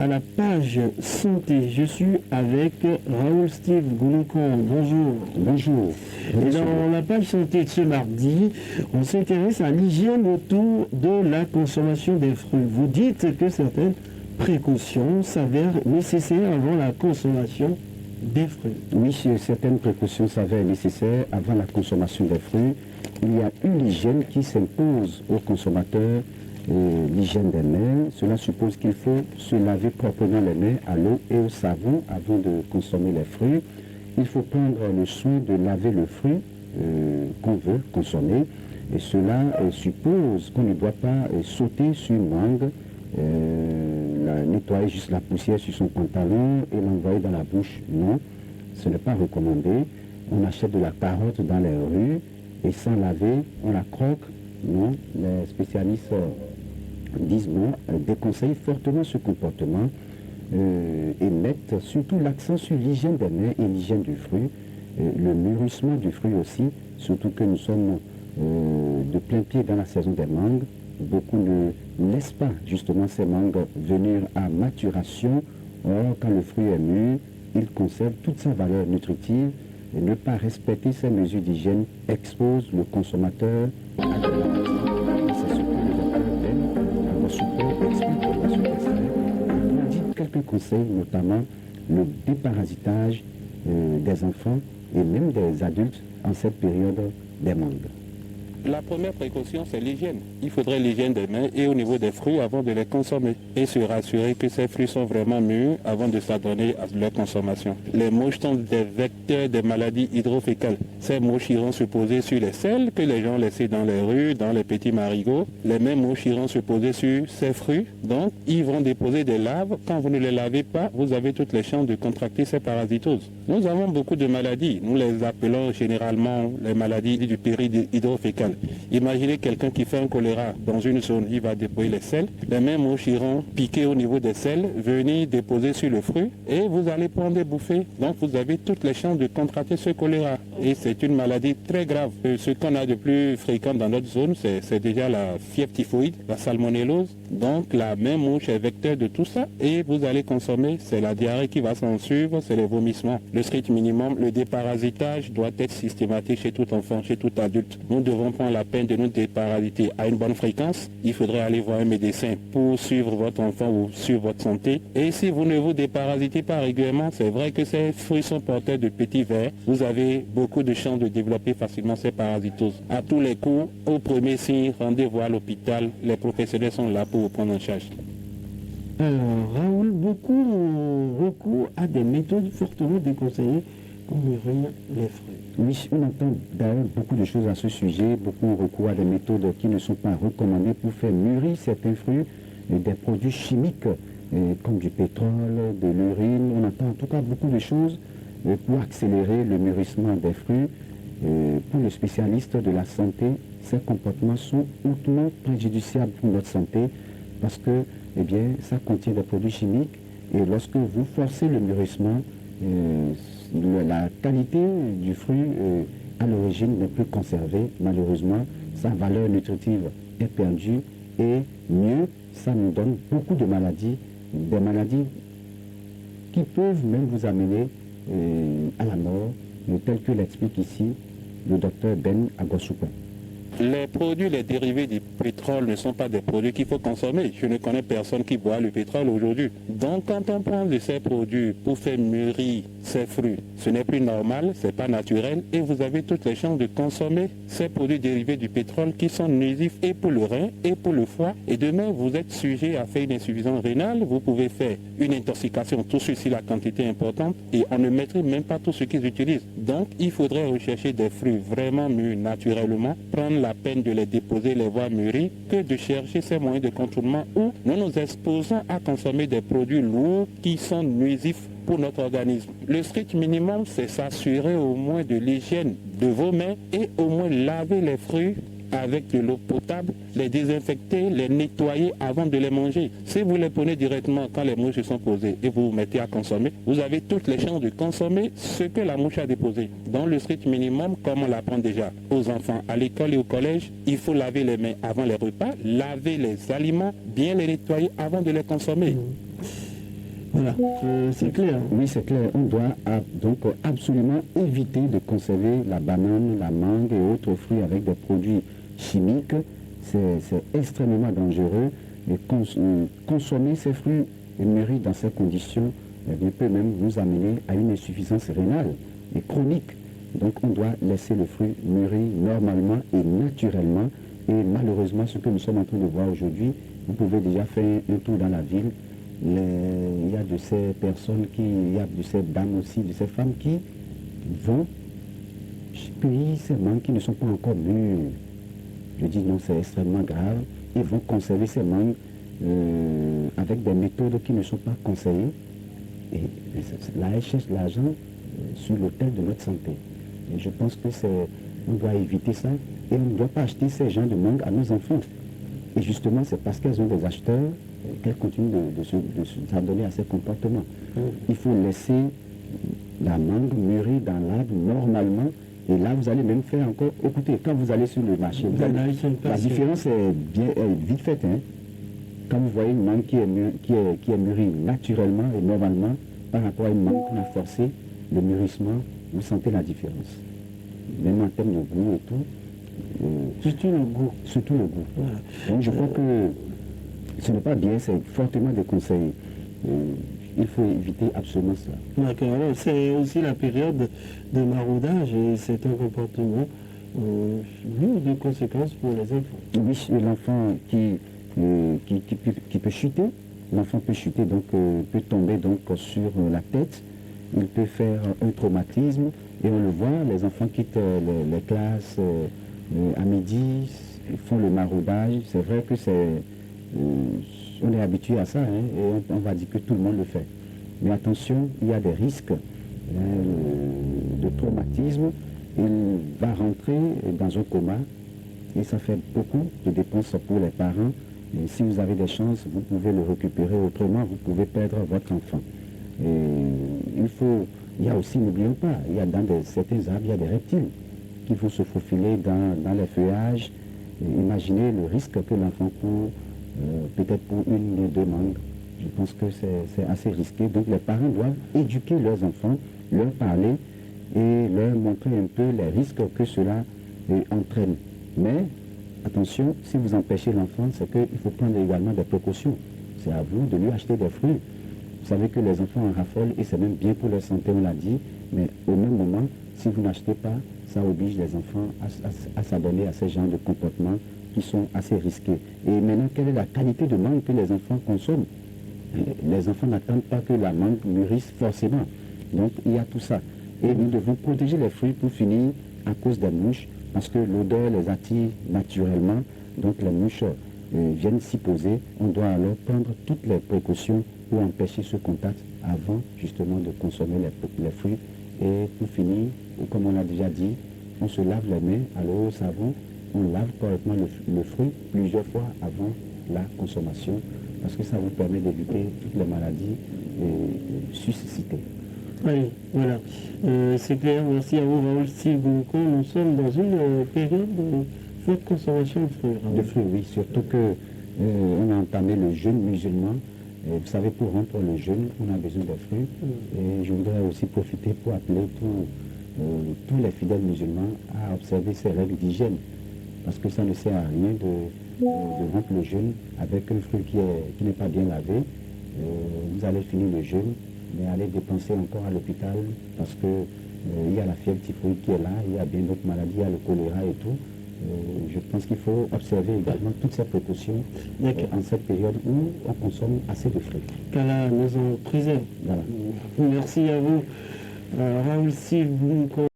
À la page santé, je suis avec Raoul Steve Gouloukan. Bonjour. Bonjour. Et dans la page santé de ce mardi, on s'intéresse à l'hygiène autour de la consommation des fruits. Vous dites que certaines précautions s'avèrent nécessaires avant la consommation des fruits. Oui, certaines précautions s'avèrent nécessaires avant la consommation des fruits. Il y a une hygiène qui s'impose aux consommateurs, l'hygiène des mains. Cela suppose qu'il faut se laver proprement les mains à l'eau et au savon avant de consommer les fruits. Il faut prendre le soin de laver le fruit qu'on veut consommer. Et cela suppose qu'on ne doit pas sauter sur une mangue, nettoyer juste la poussière sur son pantalon et l'envoyer dans la bouche. Non, ce n'est pas recommandé. On achète de la carotte dans les rues et sans laver, on la croque. Non, les spécialistes disent non, déconseillent fortement ce comportement et mettent surtout l'accent sur l'hygiène des mains et l'hygiène du fruit, le mûrissement du fruit aussi, surtout que nous sommes de plein pied dans la saison des mangues. Beaucoup ne laissent pas justement ces mangues venir à maturation. Or, quand le fruit est mûr, il conserve toute sa valeur nutritive et ne pas respecter ces mesures d'hygiène expose le consommateur à de la maladie. C'est ce que le docteur Ben Agosoupo explique dans son essai. Il dit quelques conseils, notamment le déparasitage des enfants et même des adultes en cette période des mangues. La première précaution, c'est l'hygiène. Il faudrait l'hygiène des mains et au niveau des fruits avant de les consommer. Et se rassurer que ces fruits sont vraiment mûrs avant de s'adonner à leur consommation. Les mouches sont des vecteurs des maladies hydrofécales. Ces mouches iront se poser sur les sels que les gens laissaient dans les rues, dans les petits marigots. Les mêmes mouches iront se poser sur ces fruits. Donc, ils vont déposer des larves. Quand vous ne les lavez pas, vous avez toutes les chances de contracter ces parasitoses. Nous avons beaucoup de maladies. Nous les appelons généralement les maladies du péril hydrofécal. Imaginez quelqu'un qui fait un choléra dans une zone, il va déposer les sels. Les mêmes mouches iront piquer au niveau des sels, venir déposer sur le fruit et vous allez prendre des bouffées. Donc vous avez toutes les chances de contracter ce choléra. Et c'est une maladie très grave. Ce qu'on a de plus fréquent dans notre zone, c'est déjà la fièvre typhoïde, la salmonellose. Donc la même mouche est vecteur de tout ça et vous allez consommer, c'est la diarrhée qui va s'en suivre, c'est les vomissements. Le strict minimum, le déparasitage doit être systématique chez tout enfant, chez tout adulte. Nous devons prendre la peine de nous déparasiter à une bonne fréquence. Il faudrait aller voir un médecin pour suivre votre enfant ou suivre votre santé. Et si vous ne vous déparasitez pas régulièrement, c'est vrai que ces fruits sont porteurs de petits vers. Vous avez beaucoup de chances de développer facilement ces parasitoses. À tous les coups, au premier signe, rendez-vous à l'hôpital. Les professionnels sont là pour vous prendre en charge. Alors, Raoul, beaucoup ont recours à des méthodes fortement déconseillées pour mûrir les fruits. Oui, on entend d'ailleurs beaucoup de choses à ce sujet, beaucoup recours à des méthodes qui ne sont pas recommandées pour faire mûrir certains fruits, des produits chimiques comme du pétrole, de l'urine. On entend en tout cas beaucoup de choses pour accélérer le mûrissement des fruits. Pour le spécialiste de la santé, ces comportements sont hautement préjudiciables pour notre santé parce que ça contient des produits chimiques et lorsque vous forcez le mûrissement, la qualité du fruit à l'origine n'est plus conservée. Malheureusement, sa valeur nutritive est perdue et mieux, ça nous donne beaucoup de maladies, des maladies qui peuvent même vous amener à la mort, tel que l'explique ici le docteur Ben Agosoupo. Les produits, les dérivés du pétrole ne sont pas des produits qu'il faut consommer. Je ne connais personne qui boit le pétrole aujourd'hui. Donc quand on prend de ces produits pour faire mûrir ces fruits, ce n'est plus normal, ce n'est pas naturel et vous avez toutes les chances de consommer ces produits dérivés du pétrole qui sont nuisifs et pour le rein et pour le foie. Et demain, vous êtes sujet à faire une insuffisance rénale, vous pouvez faire une intoxication, tout ceci la quantité est importante et on ne maîtrise même pas tout ce qu'ils utilisent. Donc il faudrait rechercher des fruits vraiment mûrs naturellement, prendre la peine de les déposer, les voir mûrir, que de chercher ces moyens de contournement où nous nous exposons à consommer des produits lourds qui sont nuisifs pour notre organisme. Le strict minimum, c'est s'assurer au moins de l'hygiène de vos mains et au moins laver les fruits avec de l'eau potable, les désinfecter, les nettoyer avant de les manger. Si vous les prenez directement quand les mouches se sont posées et vous vous mettez à consommer, vous avez toutes les chances de consommer ce que la mouche a déposé. Dans le strict minimum, comme on l'apprend déjà aux enfants à l'école et au collège, il faut laver les mains avant les repas, laver les aliments, bien les nettoyer avant de les consommer. Voilà, c'est clair. Oui, c'est clair. On doit donc absolument éviter de conserver la banane, la mangue et autres fruits avec des produits chimiques. C'est extrêmement dangereux. Et consommer ces fruits mûris dans ces conditions peut même nous amener à une insuffisance rénale et chronique. Donc on doit laisser le fruit mûrir normalement et naturellement. Et malheureusement, ce que nous sommes en train de voir aujourd'hui, vous pouvez déjà faire un tour dans la ville. Il y a de ces personnes il y a de ces dames aussi, de ces femmes qui vont cueillir ces mangues qui ne sont pas encore mûres. Je dis non, c'est extrêmement grave. Ils vont conserver ces mangues avec des méthodes qui ne sont pas conseillées. Et là, elles cherchent l'argent sur l'autel de notre santé. Et je pense que on doit éviter ça et on ne doit pas acheter ces genres de mangues à nos enfants. Et justement, c'est parce qu'elles ont des acheteurs qu'elles continuent de s'adonner à ces comportements. Il faut laisser la mangue mûrir dans l'arbre normalement. Et là, vous allez même faire encore... Écoutez, quand vous allez sur le marché, la différence est vite faite. Hein. Quand vous voyez une mangue qui est mûrie naturellement et normalement, par rapport à une mangue qu'on a forcé, le mûrissement, vous sentez la différence. Même en termes de goût et tout. Surtout le goût. Surtout le goût. Voilà. Donc je crois que ce n'est pas bien, c'est fortement déconseillé. Il faut éviter absolument cela. D'accord. C'est aussi la période de maraudage et c'est un comportement lourd de conséquences pour les enfants. Oui, l'enfant qui peut chuter, l'enfant peut chuter, donc peut tomber donc sur la tête. Il peut faire un traumatisme et on le voit, les enfants quittent les classes à midi, font le maraudage. C'est vrai que on est habitué à ça, hein, et on va dire que tout le monde le fait. Mais attention, il y a des risques de traumatisme. Il va rentrer dans un coma et ça fait beaucoup de dépenses pour les parents. Et si vous avez des chances, vous pouvez le récupérer autrement, vous pouvez perdre votre enfant. Et il y a aussi, n'oublions pas, il y a dans certains arbres, il y a des reptiles qui vont se faufiler dans les feuillages. Et imaginez le risque que l'enfant court, peut-être pour une ou deux mangues. Je pense que c'est assez risqué. Donc les parents doivent éduquer leurs enfants, leur parler et leur montrer un peu les risques que cela entraîne. Mais attention, si vous empêchez l'enfant, c'est qu'il faut prendre également des précautions. C'est à vous de lui acheter des fruits. Vous savez que les enfants en raffolent et c'est même bien pour leur santé, on l'a dit. Mais au même moment, si vous n'achetez pas, ça oblige les enfants à s'adonner à ces genres de comportements qui sont assez risqués. Et maintenant, quelle est la qualité de mangue que les enfants consomment? Les enfants n'attendent pas que la mangue mûrisse forcément. Donc il y a tout ça. Et nous devons protéger les fruits pour finir à cause des mouches, parce que l'odeur les attire naturellement. Donc les mouches viennent s'y poser. On doit alors prendre toutes les précautions pour empêcher ce contact avant justement de consommer les fruits. Et pour finir, comme on l'a déjà dit, on se lave les mains à l'eau au savon. On lave correctement le fruit plusieurs fois avant la consommation, parce que ça vous permet d'éviter toutes les maladies suscitées. Oui, voilà. C'est clair. Merci à vous, Raoul Sibouko. Nous sommes dans une période de forte consommation de fruits. De fruits, oui. Surtout que on a entamé le jeûne musulman. Et vous savez, pour rompre le jeûne, on a besoin de fruits. Et je voudrais aussi profiter pour appeler tous les fidèles musulmans à observer ces règles d'hygiène. Parce que ça ne sert à rien de rompre le jeûne avec un fruit qui n'est pas bien lavé. Vous allez finir le jeûne, mais allez dépenser encore à l'hôpital parce que il y a la fièvre typhoïde qui est là, il y a bien d'autres maladies, il y a le choléra et tout. Je pense qu'il faut observer également toutes ces précautions en cette période où on consomme assez de fruits. Qu'Allah nous en préserve. Voilà. Merci à vous, Raoul Sibouko.